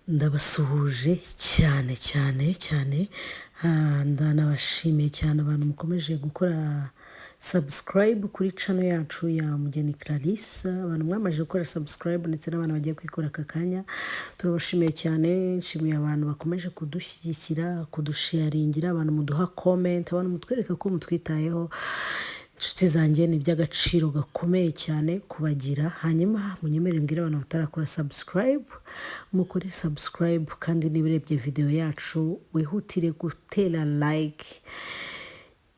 Ndabasuhuje cyane cyane cyane ndanabashimiye cyane abantu mukomeje gukora subscribe kuri channel yacu ya Mugeni Clarisse, abantu mwamaze gukora subscribe ndetse n'abantu bagiye kwikora aka kanya turabashimiye cyane. Nshimiye abantu bakomeje kudushyigikira, kudusharingira, abantu muduha comment, abantu mutwereka ko mutwitayeho. Inshuti zanjye ni iby'agaciro gakomeye cyane kubagira. Hanyuma munyemere mbwira abantu batarakora subscribe mukore subscribe, kandi niba urebye video yacu wihutire gutera like,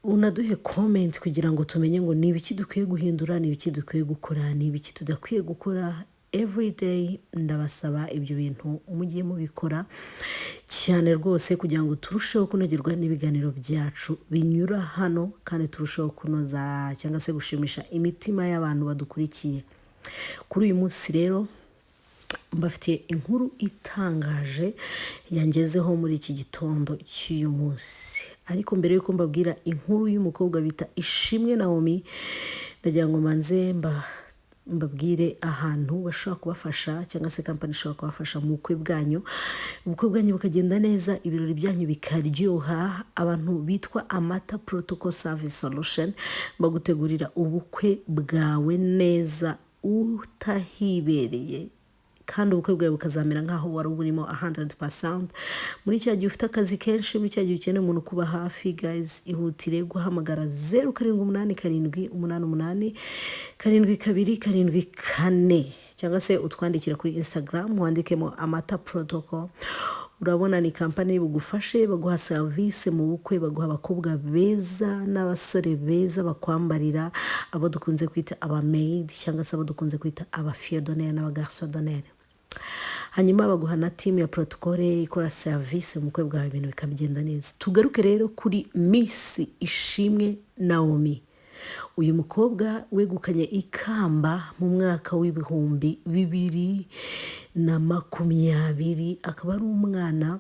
unaduhe comment kugira ngo tumenye ngo ni ibiki dukwiye guhindura, ni ibiki dukwiye gukora, ni ibiki tudakwiye gukora. Everyday ndabasaba ibyo bintu mugiye mubikora cyane rwose kugira ngo turusheho kunogerwa n'ibiganiro byacu binyura hano, kandi turusheho kunoza cyangwa se gushimisha imitima y'abantu badukurikiye. Kuri uyu munsi rero mbafitiye inkuru itangaje yangezeho muri iki gitondo cy'uyu munsi. Ariko mbere yuko mbabwira inkuru y'umukobwa bita Ishimwe Naomi, ndagira ngo manze mbabwire ahantu bashobora kubafasha cyangwa se company ishobora kubafasha mu bukwe bwanyu. Ubukwe bwanyu bukagenda neza, ibirori byanyu bikaryoha. Abantu bitwa Amata Protocol Service Solution bagutegurira ubukwe bwawe neza utahibereye, kandi ubukwe bwawe bukazamera nkaho wari uburimo 100%. Muri cya gihe ufite akazi kenshi, muri cya gihe ukeneye umuntu kuba hafi, guys, ihutire guhamagara 0788887274 cyangwa se utwandikira kuri Instagram wandikemo Amata Protocol. Urabona ni company bugufashe, baguha service mu bukwe, baguha abakobwa beza n'abasore beza bakwambarira, abo dukunze kwita aba maid cyangwa se abo dukunze kwita aba fille d'honneur n'aba garçon d'honneur. Hanyuma baguha na team ya protocol ikora service mu bukwe bwawe, ibintu bikagenda neza. Tugaruke rero kuri Miss Ishimwe Naomi. Uyu mukobwa wegukanye ikamba mu mwaka w'ibihumbi 2020, akaba ari umwana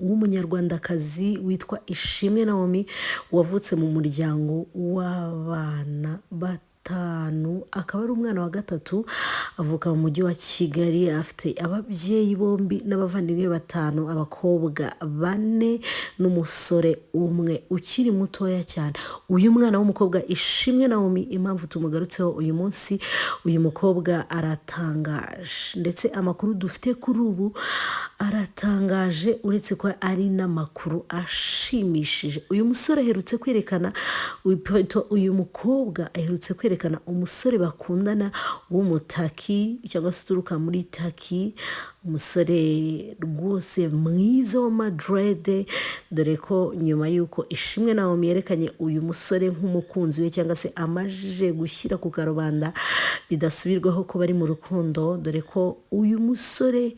w'umunyarwandakazi witwa Ishimwe Naomi, wavutse mu muryango w'abana batanu. Akaba ari umwana wa gatatu, avuka mu mujyi wa Kigali, afite ababyeyi bombi n'abavandimwe batanu, abakobwa 4 n'umusore umwe ukiri mutoya cyane. Uyu mwana w'umukobwa Ishimwe Naomi, impamvu tumugarutseho uyu munsi, uyu mukobwa aratangaje, ndetse amakuru dufite kuri ubu aratangaje, uretse ko ari n'amakuru ashimishije. Uyu musore aherutse kwerekana, uyu mukobwa aherutse kwerekana umusore bakundana w'umutaki cyangwa se uturuka muri Taki, umusore rwose mwiza wa Madrid, dore ko nyuma yuko Ishimwe Naomi yerekanye uyu musore nk'umukunzi we cyangwa se amajije gushyira ku karubanda bidasubirwaho ko bari mu rukundo, dore ko uyu musore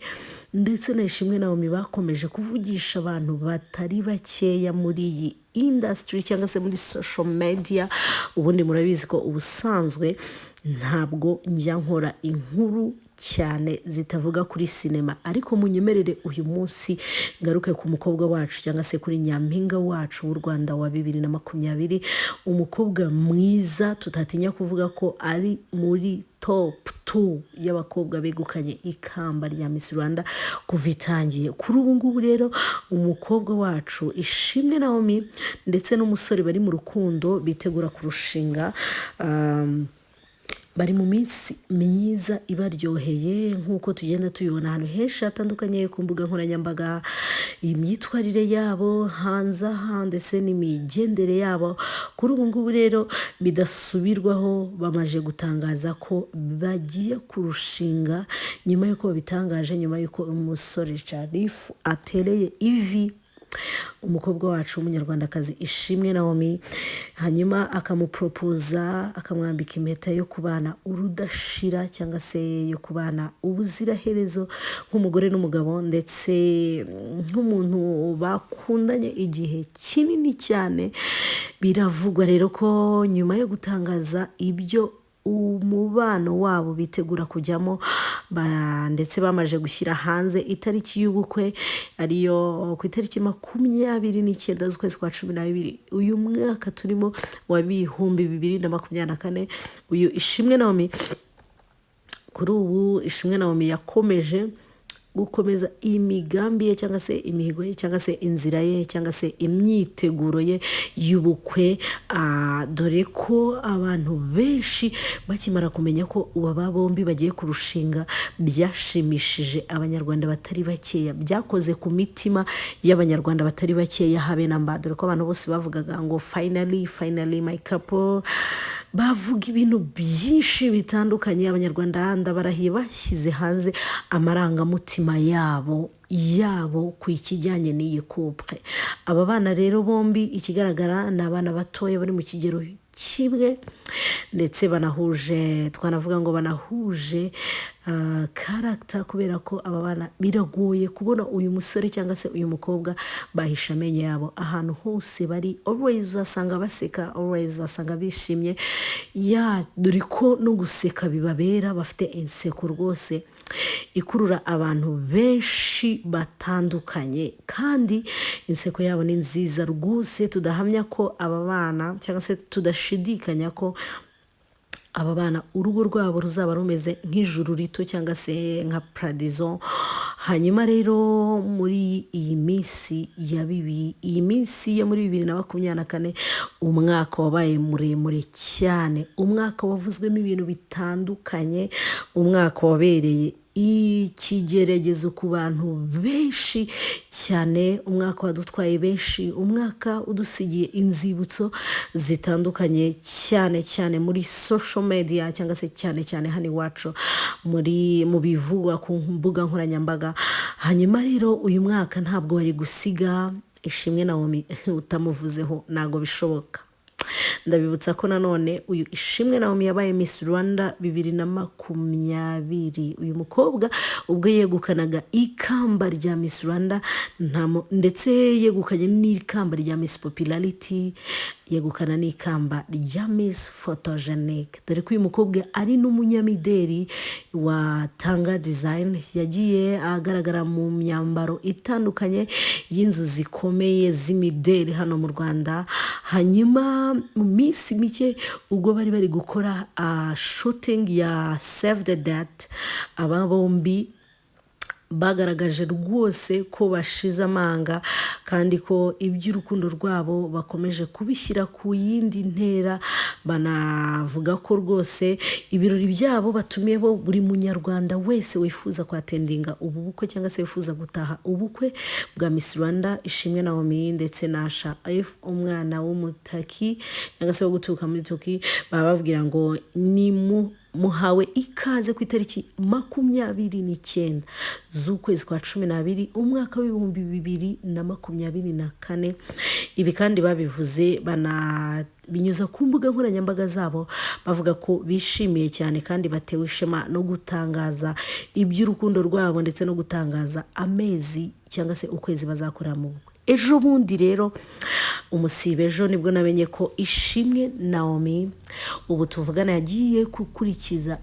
ndetse na Ishimwe Naomi bakomeje kuvugisha abantu batari bakeya muri iyi industry cyangwa se muri social media. Ubundi murabizi ko ubusanzwe ntabwo njya nkora inkuru cyane zitavuga kuri sinema, ariko munyemerere uyu munsi ngaruke ku mukobwa wacu cyangwa se kuri nyampinga wacu w'u Rwanda wa 2020, umukobwa mwiza tutatinya kuvuga ko ari muri top 2 y'abakobwa begukanye ikamba rya Miss Rwanda kuva itangiye. Kuri ubu ngubu rero umukobwa wacu Ishimwe Naomi ndetse n'umusore bari mu rukundo bitegura kurushinga, bari mu minsi myiza ibaryoheye, nk'uko tugenda tubibona ahantu henshi hatandukanye ku mbuga nkoranyambaga. Imyitwarire yabo hanze aha ndetse n'imigendere yabo kuri ubu ngubu rero bidasubirwaho, bamaje gutangaza ko bagiye kurushinga, nyuma yuko babitangaje, nyuma yuko umusore Sharif atereye ivi umukobwa wacu w'umunyarwandakazi Ishimwe Naomi, hanyuma akamupropoza, akamwambika impeta yo kubana urudashira cyangwa se yo kubana ubuziraherezo nk'umugore n'umugabo, ndetse nk'umuntu bakundanye igihe kinini cyane. Biravugwa rero ko nyuma yo gutangaza ibyo umubano wabo bitegura kujyamo, ndetse bamaje gushyira hanze itariki y'ubukwe, ariyo ku itariki 29 z'ukwezi kwa 12 uyu mwaka turimo wa 2024. Uyu Ishimwe Naomi kuri ubu Ishimwe Naomi yakomeje gukomeza imigambi ye cyangwa se imihigo ye cyangwa se inzira ye cyangwa se imyiteguro ye y'ubukwe. Dore ko abantu benshi bakimara kumenya ko aba bombi bagiye kurushinga byashimishije abanyarwanda batari bakeya, byakoze ku mitima y'abanyarwanda batari bakeya habe na mba. Dore ko abantu bose bavugaga ngo finally my couple, bavuga ibintu byinshi bitandukanye. Abanyarwanda ndabarahiye bashyize hanze amarangamutima yabo ku ikijyanye n'iyi couple. Aba bana rero bombi ikigaragara ni abana batoya bari mu kigero kimwe, ndetse twanavuga ngo banahuje character, kubera ko aba bana biragoye kubona uyu musore cyangwa se uyu mukobwa bahisha amenyo yabo. Ahantu hose bari always uzasanga baseka, always uzasanga bishimye. Dore ko no guseka bibabera, bafite inseko rwose ikurura abantu benshi batandukanye, kandi inseko yabo ni nziza rwose. Tudahamya ko aba bana cyangwa se tudashidikanya ko aba bana urugo rwabo ruzaba rumeze nk'ijuru rito cyangwa se nka paradizo. Hanyuma rero muri iyi minsi yo muri 2024, umwaka wabaye muremure cyane, umwaka wavuzwemo ibintu bitandukanye, umwaka wabereye ikigeragezo ku bantu benshi cyane, umwaka wadutwaye benshi, umwaka udusigiye inzibutso zitandukanye cyane muri social media cyangwa se cyane hano iwacu mu bivugwa ku mbuga nkoranyambaga. Hanyuma rero uyu mwaka ntabwo wari gusiga Ishimwe Naomi utamuvuzeho, ntago bishoboka. Ndabibutsa ko nanone uyu Ishimwe Naomi yabaye Miss Rwanda 2020. Uyu mukobwa ubwo yegukanaga ikamba rya Miss Rwanda, ndetse yegukanye n'ikamba rya Miss Popularity, yegukana n'ikamba rya Miss Photogenic. Dore ko uyu mukobwa ari n'umunyamideli wa Tanga Design, yagiye agaragara mu myambaro itandukanye y'inzu zikomeye z'imideli hano mu Rwanda. Hanyuma mu minsi mike ubwo bari gukora shooting ya Save the Date, aba bombi bagaragaje rwose ko bashize amanga, kandi ko iby'urukundo rwabo bakomeje kubishyira ku yindi ntera. Banavuga ko rwose ibirori byabo batumiye bo buri munyarwanda wese wifuza kwatendinga ubu bukwe cyangwa se wifuza gutaha ubukwe bwa Miss Rwanda Ishimwe Naomi ndetse na Asha umwana w'umutaki cyangwa se wo guturuka muri Turkey. Bababwira ngo ni muhawe ikaze ku itariki 29 z'ukwezi kwa 12 umwaka w'2024. Ibi kandi babivuze binyuza ku mbuga nkoranyambaga zabo, bavuga ko bishimiye cyane kandi batewe ishema no gutangaza iby'urukundo rwabo ndetse no gutangaza amezi cyangwa se ukwezi bazakora mu bukwe. Ejo bundi rero umusibe ejo nibwo namenye ko Ishimwe Naomi ubu tuvugana yagiye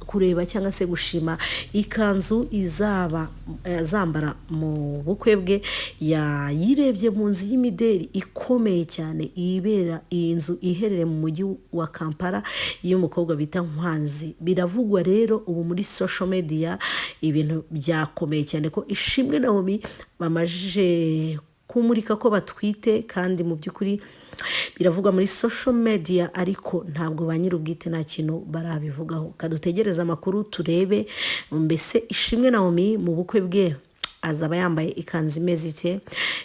kureba cyangwa se gushima ikanzu azambara mu bukwe bwe. Yayirebye mu nzu y'imideli ikomeye cyane ibera iyi nzu iherereye mu mujyi wa Kampala y'umukobwa bita Nkwanzi. Biravugwa rero ubu muri social media ibintu byakomeye cyane ko Ishimwe Naomi bamaje kumurika ko batwite, kandi mu by'ukuri biravugwa muri social media, ariko ntabwo ba nyir'ubwite nta kintu barabivugaho. Kadutegereza amakuru turebe mbese Ishimwe Naomi mu bukwe bwe azaba yambaye ikanzu imeze ite.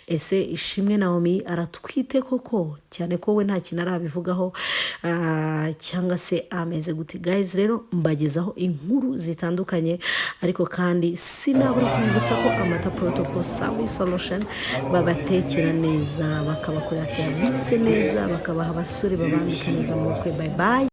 Ese Ishimwe Naomi aratwite koko, cyane ko we nta kintu arabivugaho, cyangwa se ameze gute? Guys, rero mbagezaho inkuru zitandukanye, ariko kandi sinabura kubibutsa ko Amata Protocol Service Solution babatekera neza, bakabakorera service neza, bakabaha abasore babambika neza mu bukwe. Bye bye.